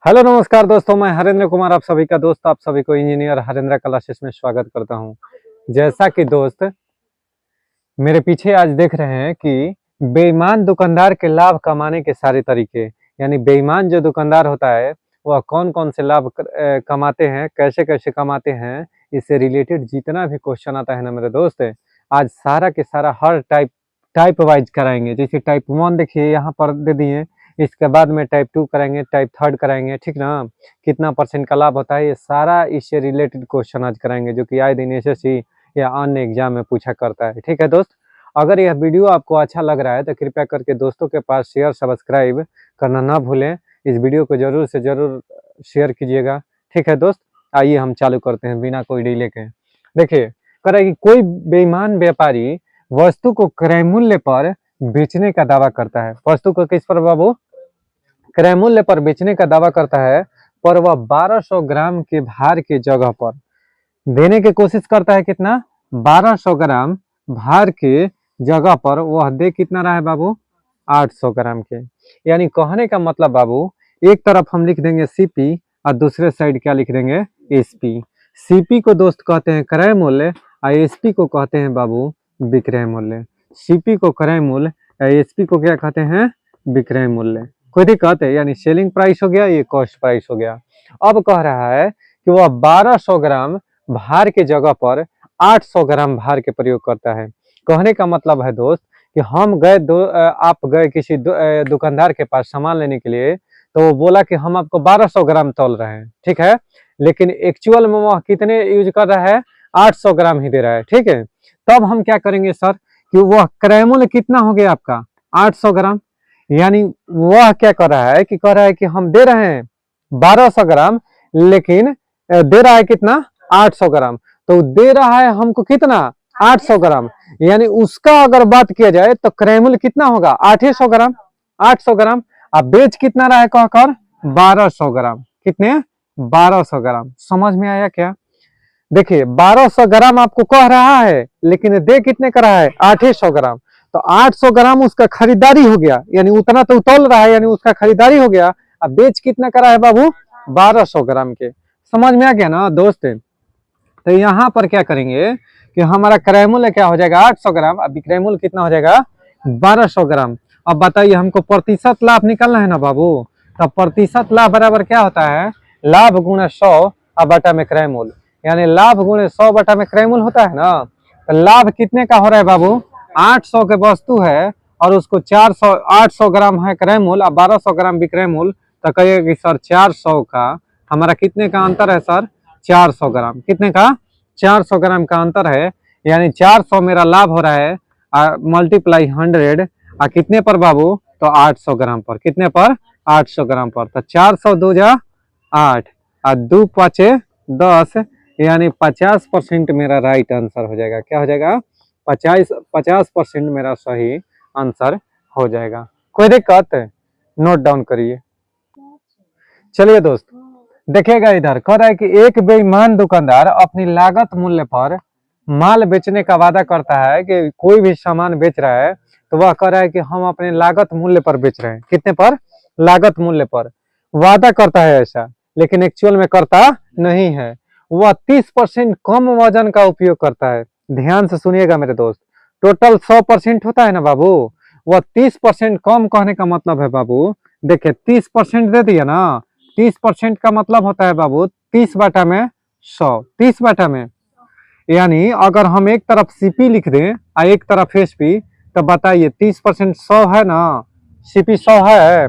Hello नमस्कार दोस्तों, मैं हरेंद्र कुमार आप सभी का दोस्त, आप सभी को इंजीनियर हरेंद्र क्लासेस में स्वागत करता हूं। जैसा कि दोस्त मेरे पीछे आज देख रहे हैं कि बेईमान दुकानदार के लाभ कमाने के सारे तरीके, यानी बेईमान जो दुकानदार होता है वह कौन कौन से लाभ कमाते हैं, कैसे कैसे कमाते हैं, इससे रिलेटेड जितना भी क्वेश्चन आता है ना मेरे दोस्त, आज सारा के सारा हर टाइप टाइप वाइज कराएंगे। जैसे टाइप 1 देखिए यहाँ पर दे दिए, इसके बाद में टाइप 2 कराएंगे, टाइप 3 कराएंगे, ठीक ना। कितना परसेंट का लाभ होता है, ये सारा इससे रिलेटेड क्वेश्चन आज कराएंगे, जो कि आए दिन एसएससी या अन्य एग्जाम में पूछा करता है। ठीक है दोस्त, अगर यह वीडियो आपको अच्छा लग रहा है तो कृपया करके दोस्तों के पास शेयर सब्सक्राइब करना ना भूलें। इस वीडियो को जरूर से जरूर शेयर कीजिएगा। ठीक है दोस्त, आइए हम चालू करते हैं बिना कोई डिले के। देखिए, कह रहा है कि कोई बेईमान व्यापारी वस्तु को क्रय मूल्य पर बेचने का दावा करता है। वस्तु को किस पर बाबू? क्रय मूल्य पर बेचने का दावा करता है, पर वह 1200 ग्राम के भार की जगह पर देने की कोशिश करता है। कितना? 1200 ग्राम भार के जगह पर वह दे कितना रहा है बाबू? 800 ग्राम के। यानी कहने का मतलब बाबू, एक तरफ हम लिख देंगे सीपी और दूसरे साइड क्या लिख देंगे? एसपी। सीपी को दोस्त कहते हैं क्रय मूल्य और एसपी को कहते हैं बाबू विक्रय मूल्य। सीपी को क्रय मूल्य और एसपी को क्या कहते हैं? विक्रय मूल्य। कोई दिक्कत है? यानी सेलिंग प्राइस हो गया, ये कॉस्ट प्राइस हो गया। अब कह रहा है कि वह 1200 ग्राम भार के जगह पर 800 ग्राम भार के प्रयोग करता है। कहने का मतलब है दोस्त कि हम गए आप गए किसी दुकानदार के पास सामान लेने के लिए, तो वो बोला कि हम आपको 1200 ग्राम तौल रहे हैं, ठीक है, लेकिन एक्चुअल में वह कितने यूज कर रहा है? 800 ग्राम ही दे रहा है। ठीक है, तब हम क्या करेंगे सर कि वह क्रय मूल्य कितना हो गया आपका? 800 ग्राम। यानी वह क्या कर रहा है कि कह रहा है कि हम दे रहे हैं 1200 ग्राम, लेकिन दे रहा है कितना? 800 ग्राम। तो दे रहा है हमको कितना? 800 ग्राम। यानी उसका अगर बात किया जाए तो क्रय मूल्य कितना होगा? 800 ग्राम। 800 ग्राम। अब बेच कितना रहा है कहकर? 1200 ग्राम। कितने? 1200 ग्राम। समझ में आया क्या? देखिए, 1200 ग्राम आपको कह रहा है, लेकिन दे कितने का रहा है? 800 ग्राम। तो 800 ग्राम उसका खरीदारी हो गया, यानी उतना तो तौल रहा है, यानी उसका खरीदारी हो गया। अब बेच कितना करा है बाबू? 1200 ग्राम के। समझ में आ गया ना दोस्त? तो यहाँ पर क्या करेंगे कि हमारा क्रय मूल्य क्या हो जाएगा? 800 ग्राम। अब विक्रय मूल्य कितना हो जाएगा? 1200 ग्राम। अब बताइए, हमको प्रतिशत लाभ निकालना है ना बाबू। तो प्रतिशत लाभ बराबर क्या होता है? लाभ गुणे 100 और बटा में क्रय मूल्य। यानी लाभ गुणे 100 बटा में क्रय मूल्य होता है ना। तो लाभ कितने का हो रहा है बाबू? 800 के वस्तु है और उसको 800 ग्राम है क्रय मूल्य और 1200 ग्राम विक्रय मूल्य। तो कहिए कि सर 400 का हमारा कितने का अंतर है सर? 400 ग्राम। कितने का? 400 ग्राम का अंतर है। यानी 400 मेरा लाभ हो रहा है, मल्टीप्लाई 100 और कितने पर बाबू? तो 800 ग्राम पर। कितने पर? 800 ग्राम पर। तो 400 2 जा 8 और 2 5 10, यानी 50% मेरा राइट आंसर हो जाएगा। क्या हो जाएगा? 50% मेरा सही आंसर हो जाएगा। कोई दिक्कत है? नोट डाउन करिए। चलिए दोस्त, देखिएगा इधर कह रहा है कि एक बेईमान दुकानदार अपनी लागत मूल्य पर माल बेचने का वादा करता है कि कोई भी सामान बेच रहा है तो वह कह रहा है कि हम अपने लागत मूल्य पर बेच रहे हैं। कितने पर? लागत मूल्य पर वादा करता है ऐसा, लेकिन एक्चुअल में करता नहीं है। वह 30% कम वजन का उपयोग करता है। ध्यान से सुनिएगा मेरे दोस्त, टोटल 100% होता है ना बाबू, वह 30% कम कहने का मतलब है बाबू। देखिए 30% दे दिया ना, 30% का मतलब होता है बाबू 30 बटा में 100। 30 बटा में, यानी अगर हम एक तरफ सीपी लिख दें और एक तरफ एसपी, तो बताइए 30% 100 है ना, सीपी 100 है।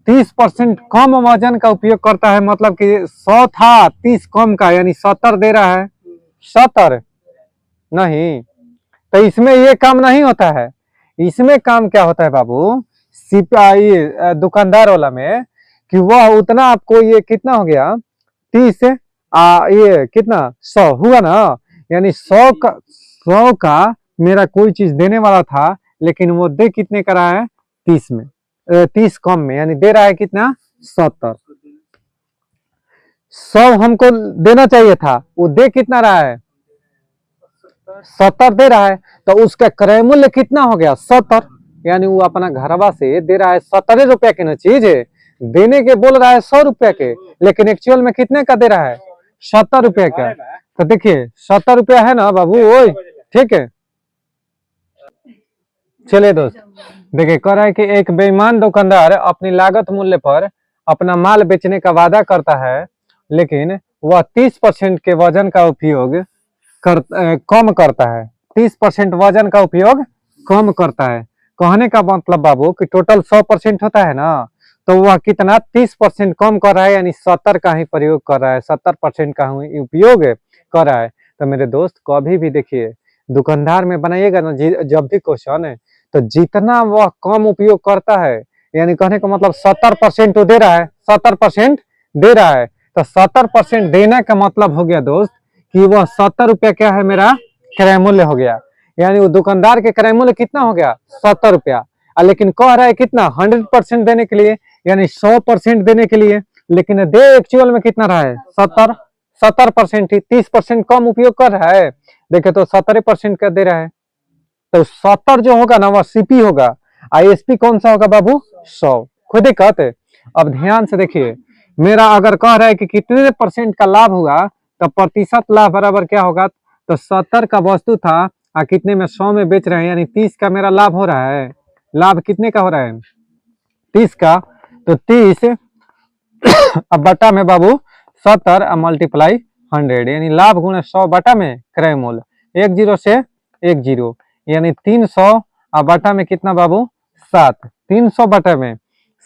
30% कम वजन का उपयोग करता है, मतलब कि 100 था 30 कम का, यानी 70 दे रहा है। 70 नहीं, तो इसमें ये काम नहीं होता है। इसमें काम क्या होता है बाबू? सिपाही दुकानदार वाला में कि वह उतना आपको, ये कितना हो गया? 30 ये कितना? 100 हुआ ना। यानी 100 का मेरा कोई चीज देने वाला था, लेकिन वो दे कितने का रहा है? 30 में, 30 कम में, यानी दे रहा है कितना? 70। 100 हमको देना चाहिए था, वो दे कितना रहा है? 70 दे रहा है। तो उसका क्रय मूल्य कितना हो गया? 70। यानी वो अपना घरवा से दे रहा है 70 रुपया की ना चीज, देने के बोल रहा है 100 रुपया के, लेकिन एक्चुअल में कितने का दे रहा है? 70 रुपया का। तो देखिए 70 रुपया है ना बाबू, ओए ठीक है। चलिए दोस्त, देखिए कह रहा है कि एक बेईमान दुकानदार अपनी लागत मूल्य पर अपना माल बेचने का वादा करता है, लेकिन वह 30% के वजन का उपयोग कम करता है। 30% वजन का उपयोग कम करता है। कहने का मतलब बाबू कि टोटल 100% होता है ना, तो वह कितना 30% कम कर रहा है, यानी 70 का ही प्रयोग कर रहा है, 70% का ही उपयोग कर रहा है। तो मेरे दोस्त कभी भी देखिए दुकानदार में बनाइएगा ना जब भी क्वेश्चन है, तो जितना वह कम उपयोग करता है, यानी कहने का मतलब 70% तो दे रहा है, 70% दे रहा है, तो 70% देने का मतलब हो गया दोस्त कि वह 70 रुपया क्या है मेरा क्रय मूल्य हो गया। यानी वो दुकानदार के क्रय मूल्य कितना हो गया? 70 रुपया। लेकिन कह रहा है कितना? 100% देने के लिए, यानी 100% देने के लिए, लेकिन दे एक्चुअल में कितना रहा है? 70। 70% ही 30% कम उपयोग कर रहा है। देखे तो 17% का दे रहा है, तो 70 जो होगा ना वह सीपी होगा। आईएसपी कौन सा होगा बाबू? 100। खुद ही कहते। अब ध्यान से देखिए, मेरा अगर कह रहा है कि कितने परसेंट का लाभ होगा, तो प्रतिशत लाभ बराबर क्या होगा? तो 70 का वस्तु था और कितने में? 100 में बेच रहे हैं, यानी 30 का मेरा लाभ हो रहा है। लाभ कितने का हो रहा है? 30 का। तो 30 अब बटा में बाबू 70 और मल्टीप्लाई 100, यानी लाभ गुणे 100 बटा में क्रय मूल्य। 1 जीरो से 1 जीरो, यानी 300 और बटा में कितना बाबू? 7। 300 बटा में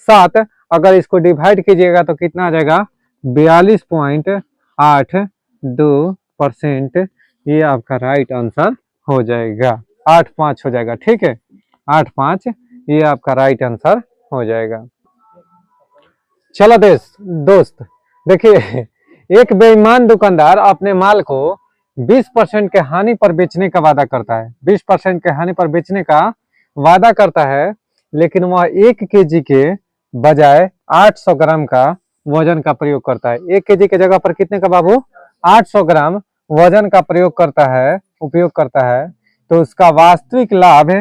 7, अगर इसको डिवाइड कीजिएगा तो कितना आ जाएगा? 42.82%। ये आपका राइट आंसर हो जाएगा। 85 हो जाएगा, ठीक है। 85 ये आपका राइट आंसर हो जाएगा। चलो दोस्त देखिए, एक बेईमान दुकानदार अपने माल को 20% के हानि पर बेचने का वादा करता है। 20% के हानि पर बेचने का वादा करता है, लेकिन वह 1 केजी के बजाय 800 ग्राम का वजन का प्रयोग करता है। 1 केजी के जगह पर कितने का बाबू? 800 ग्राम वजन का प्रयोग करता है, उपयोग करता है। तो उसका वास्तविक लाभ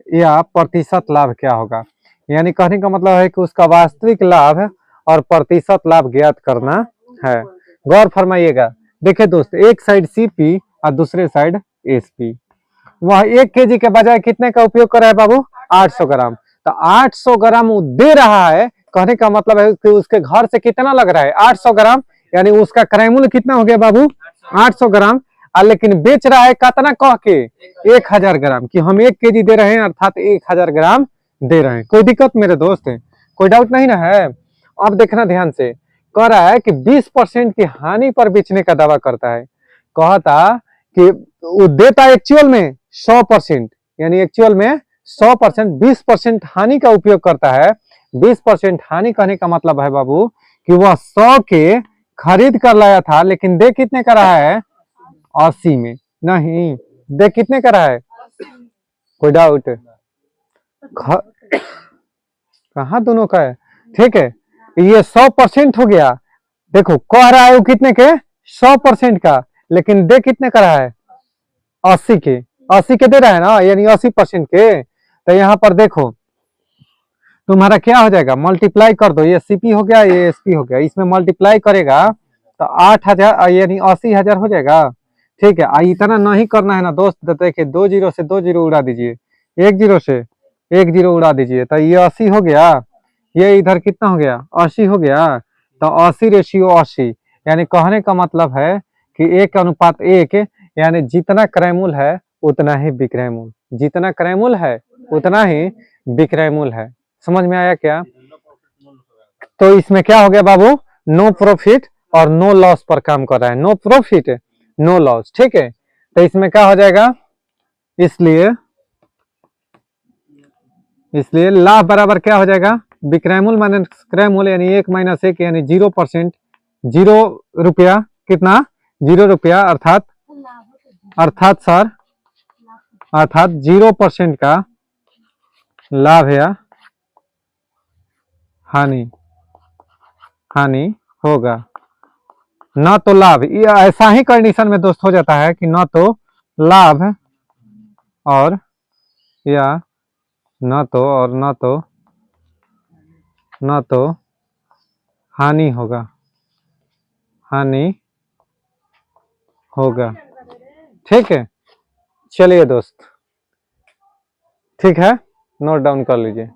या प्रतिशत लाभ क्या होगा? यानी कहने का मतलब है कि उसका वास्तविक लाभ और प्रतिशत लाभ ज्ञात करना है। गौर फरमाइएगा। देखिए दोस्त, एक साइड सीपी और दूसरे साइड एसपी। वह 1 केजी के बजाय कितने का उपयोग कर रहा है बाबू? 800 ग्राम। तो 800 ग्राम वो दे रहा है, कहने का मतलब है कि उसके घर से कितना लग रहा है? 800 ग्राम, यानी उसका क्रय मूल्य कितना हो गया बाबू? 800 ग्राम। लेकिन बेच रहा है कितना कह के? 1000 ग्राम, कि हम 1 केजी दे रहे हैं, अर्थात 1000 ग्राम दे रहे हैं। कोई दिक्कत मेरे दोस्त है? कोई डाउट नहीं ना है? अब देखना ध्यान से, कह रहा है कि 20% की हानि पर बेचने का दावा करता है। कहता कि वो देता एक्चुअल में 100%, यानी एक्चुअल में 100%, 20% हानि का उपयोग करता है। 20% हानि कहने का मतलब है बाबू कि वह 100 के खरीद कर लाया था, लेकिन दे कितने का रहा है? 80 में। नहीं, दे कितने का रहा है? कोई डाउट? कहाँ दोनों का है? ठीक है, ये 100% हो गया। देखो कह रहा है वो कितने के? 100% का, लेकिन दे कितने का रहा है? 80 के। 80 के दे रहा है ना, यानी 80% के। तो यहाँ पर देखो तुम्हारा क्या हो जाएगा? मल्टीप्लाई कर दो, ये सीपी हो गया, ये एसपी हो गया, इसमें मल्टीप्लाई करेगा तो 8000 यानी 80,000 हो जाएगा। ठीक है, इतना नहीं करना है ना दोस्त। देखिए 2 जीरो से 2 जीरो उड़ा दीजिए, 1 जीरो से 1 जीरो उड़ा दीजिए, तो ये 80 हो गया। ये इधर कितना हो गया? 80 हो गया। तो 80 रेशियो 80, यानी कहने का मतलब है कि 1:1, यानी जितना क्रय मूल्य है उतना ही विक्रय मूल्य, जितना क्रय मूल्य है उतना ही विक्रय मूल्य है। समझ में आया क्या? तो इसमें क्या हो गया बाबू? नो प्रॉफिट और नो लॉस पर काम कर रहा है। नो प्रॉफिट नो लॉस, ठीक है। तो इसमें क्या हो जाएगा? इसलिए लाभ बराबर क्या हो जाएगा? विक्रय मूल्य माइनस क्रय मूल्य, यानी 1 - 1, यानी 0%। 0 रुपया, कितना? 0 रुपया, अर्थात सर, अर्थात 0% का लाभ या हानि होगा। न तो लाभ, ये ऐसा ही कंडीशन में दोस्त हो जाता है कि न तो लाभ और या न तो हानि होगा, हानि होगा। ठीक है, चलिए दोस्त, ठीक है, नोट डाउन कर लीजिए।